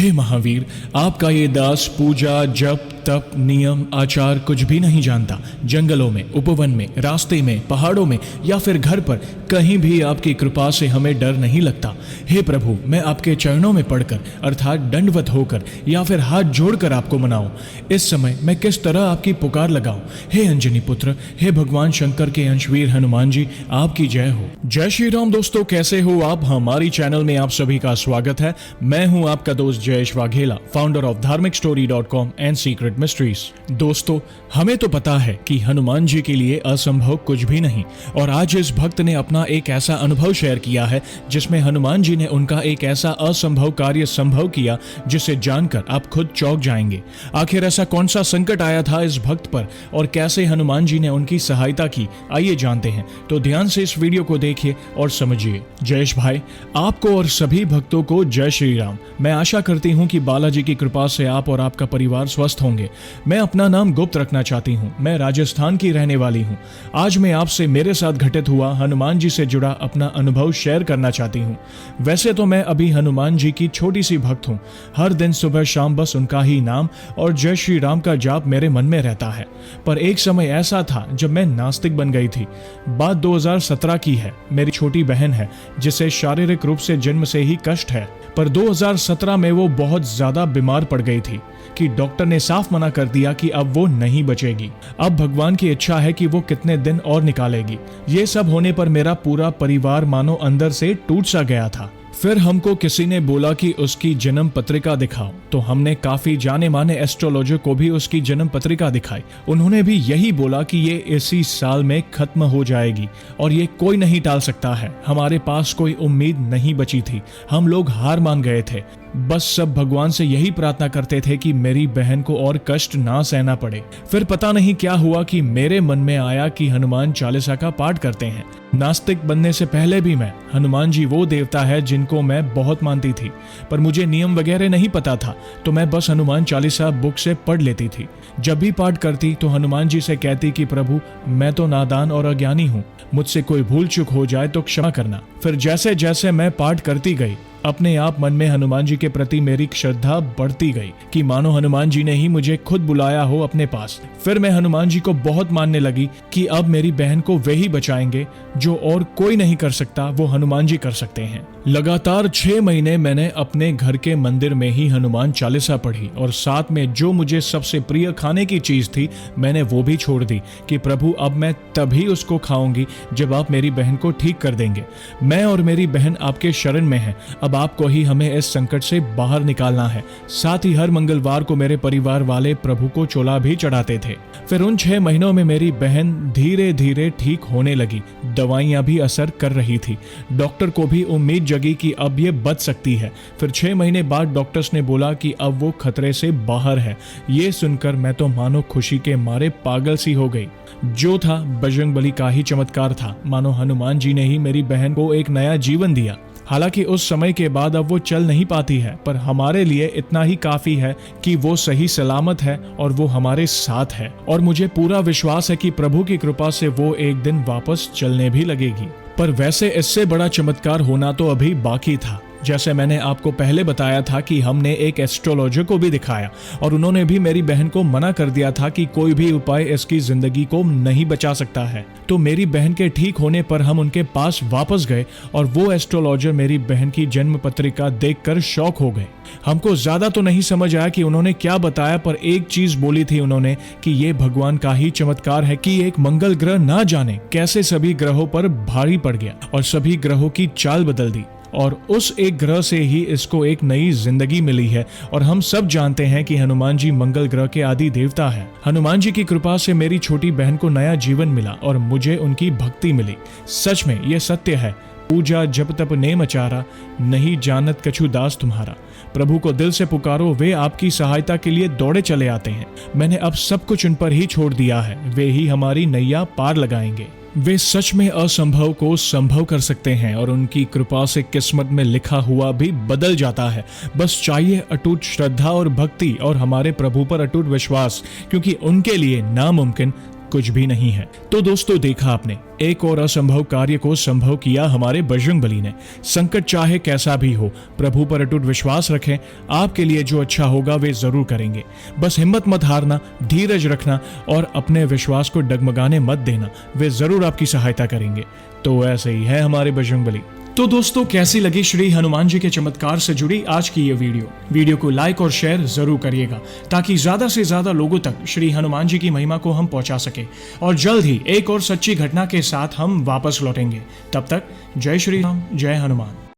हे महावीर, आपका ये दास पूजा, जप, तप, नियम, आचार कुछ भी नहीं जानता। जंगलों में, उपवन में, रास्ते में, पहाड़ों में या फिर घर पर कहीं भी आपकी कृपा से हमें डर नहीं लगता। हे प्रभु, मैं आपके चरणों में पड़कर अर्थात दंडवत होकर या फिर हाथ जोड़कर आपको मनाऊं। इस समय मैं किस तरह आपकी पुकार लगाऊं? हे अंजनी पुत्र, हे भगवान शंकर के अंशवीर हनुमान जी, आपकी जय हो। जय श्री राम। दोस्तों, कैसे हो आप? हमारी चैनल में आप सभी का स्वागत है। मैं हूं आपका दोस्त जयेश वाघेला, फाउंडर ऑफ धार्मिकस्टोरी.com एंड सीक्रेट मिस्ट्रीज। दोस्तों, हमें तो पता है कि हनुमान जी के लिए असंभव कुछ भी नहीं, और आज इस भक्त ने अपना एक ऐसा अनुभव शेयर किया है जिसमें हनुमान जी ने उनका एक ऐसा असंभव कार्य संभव किया जिसे जानकर आप खुद चौंक जाएंगे। आखिर ऐसा कौन सा संकट आया था इस भक्त पर और कैसे हनुमान जी ने उनकी सहायता की, आइए जानते हैं। तो ध्यान से इस वीडियो को देखिए और समझिए। जयेश भाई, आपको और सभी भक्तों को जय श्री राम। मैं आशा करती हूँ कि बालाजी की कृपा से आप और आपका परिवार स्वस्थ होंगे। मैं अपना नाम गुप्त रखना चाहती हूँ। मैं राजस्थान की रहने वाली हूँ। आज मैं आपसे मेरे साथ घटित हुआ हनुमान जी से जुड़ा अपना अनुभव शेयर करना चाहती हूँ। वैसे तो मैं अभी हनुमान जी की छोटी सी भक्त हूँ। हर दिन सुबह शाम बस उनका ही नाम और जय श्री राम का जाप मेरे मन में रहता है। पर एक समय ऐसा था जब मैं नास्तिक बन गई थी। बात 2017 की है। मेरी छोटी बहन है जिसे शारीरिक रूप से जन्म से ही कष्ट है, पर 2017 में वो बहुत ज्यादा बीमार पड़ गई थी कि डॉक्टर ने साफ मना कर दिया कि अब वो नहीं बचेगी। अब भगवान की इच्छा है कि वो कितने दिन और निकालेगी। ये सब होने पर मेरा पूरा परिवार मानो अंदर से टूट सा गया था। फिर हमको किसी ने बोला कि उसकी जन्म पत्रिका दिखाओ, तो हमने काफी जाने माने एस्ट्रोलॉजर को भी उसकी जन्म पत्रिका दिखाई। उन्होंने भी यही बोला कि ये इसी साल में खत्म हो जाएगी और ये कोई नहीं टाल सकता है। हमारे पास कोई उम्मीद नहीं बची थी। हम लोग हार मान गए थे। बस सब भगवान से यही प्रार्थना करते थे कि मेरी बहन को और कष्ट ना सहना पड़े। फिर पता नहीं क्या हुआ कि मेरे मन में आया कि हनुमान चालीसा का पाठ करते हैं। नास्तिक बनने से पहले भी मैं हनुमान जी वो देवता है जिनको मैं बहुत मानती थी, पर मुझे नियम वगैरह नहीं पता था, तो मैं बस हनुमान चालीसा बुक से पढ़ लेती थी। जब भी पाठ करती तो हनुमान जी से कहती कि प्रभु, मैं तो नादान और अज्ञानी हूँ, मुझसे कोई भूल चूक हो जाए तो क्षमा करना। फिर जैसे जैसे मैं पाठ करती गई, अपने आप मन में हनुमान जी के प्रति मेरी श्रद्धा बढ़ती गई कि मानो हनुमान जी ने ही मुझे खुद बुलाया हो अपने पास। फिर मैं हनुमान जी को बहुत मानने लगी कि अब मेरी बहन को वे ही बचाएंगे, जो और कोई नहीं कर सकता वो हनुमान जी कर सकते हैं। लगातार 6 महीने मैंने अपने घर के मंदिर में ही हनुमान चालीसा पढ़ी और साथ में जो मुझे सबसे प्रिय खाने की चीज थी मैंने वो भी छोड़ दी कि प्रभु, अब मैं तभी उसको खाऊंगी जब आप मेरी बहन को ठीक कर देंगे। मैं और मेरी बहन आपके शरण में है। अब आपको ही हमें इस संकट से बाहर निकालना है। साथ ही हर मंगलवार को मेरे परिवार वाले प्रभु को चोला भी चढ़ाते थे। फिर उन 6 महीनों में मेरी बहन धीरे धीरे ठीक होने लगी। दवाइयां भी असर कर रही थी। डॉक्टर को भी उम्मीद जगी कि अब ये बच सकती है। फिर 6 महीने बाद डॉक्टर्स ने बोला कि अब वो खतरे से बाहर है। ये सुनकर मैं तो मानो खुशी के मारे पागल सी हो गई। जो था बजरंगबली का ही चमत्कार था। मानो हनुमान जी ने ही मेरी बहन को एक नया जीवन दिया। हालांकि उस समय के बाद अब वो चल नहीं पाती है, पर हमारे लिए इतना ही काफी है कि वो सही सलामत है और वो हमारे साथ है। और मुझे पूरा विश्वास है कि प्रभु की कृपा से वो एक दिन वापस चलने भी लगेगी। पर वैसे इससे बड़ा चमत्कार होना तो अभी बाकी था। जैसे मैंने आपको पहले बताया था कि हमने एक एस्ट्रोलॉजर को भी दिखाया और उन्होंने भी मेरी बहन को मना कर दिया था कि कोई भी उपाय इसकी जिंदगी को नहीं बचा सकता है। तो मेरी बहन के ठीक होने पर हम उनके पास वापस गए और वो एस्ट्रोलॉजर मेरी बहन की जन्म पत्रिका देखकर शॉक हो गए। हमको ज्यादा तो नहीं समझ आया कि उन्होंने क्या बताया, पर एक चीज बोली थी उन्होंने कि ये भगवान का ही चमत्कार है कि एक मंगल ग्रह ना जाने कैसे सभी ग्रहों पर भारी पड़ गया और सभी ग्रहों की चाल बदल दी और उस एक ग्रह से ही इसको एक नई जिंदगी मिली है। और हम सब जानते हैं कि हनुमान जी मंगल ग्रह के आदि देवता है। हनुमान जी की कृपा से मेरी छोटी बहन को नया जीवन मिला और मुझे उनकी भक्ति मिली। सच में ये सत्य है। पूजा जप तप नेम आचारा, नहीं जानत कछु दास तुम्हारा। प्रभु को दिल से पुकारो, वे आपकी सहायता के लिए दौड़े चले आते हैं। मैंने अब सब कुछ उन पर ही छोड़ दिया है। वे ही हमारी नैया पार लगाएंगे। वे सच में असंभव को संभव कर सकते हैं और उनकी कृपा से किस्मत में लिखा हुआ भी बदल जाता है। बस चाहिए अटूट श्रद्धा और भक्ति और हमारे प्रभु पर अटूट विश्वास, क्योंकि उनके लिए नामुमकिन कुछ भी नहीं है। तो दोस्तों, देखा आपने, एक और असंभव कार्य को संभव किया हमारे बजरंगबली ने। संकट चाहे कैसा भी हो, प्रभु पर अटूट विश्वास रखें, आपके लिए जो अच्छा होगा वे जरूर करेंगे। बस हिम्मत मत हारना, धीरज रखना और अपने विश्वास को डगमगाने मत देना, वे जरूर आपकी सहायता करेंगे। तो ऐसे ही है हमारे बजरंगबली। तो दोस्तों, कैसी लगी श्री हनुमान जी के चमत्कार से जुड़ी आज की ये वीडियो को लाइक और शेयर जरूर करिएगा, ताकि ज्यादा से ज्यादा लोगों तक श्री हनुमान जी की महिमा को हम पहुंचा सके। और जल्द ही एक और सच्ची घटना के साथ हम वापस लौटेंगे। तब तक जय श्री राम, जय हनुमान।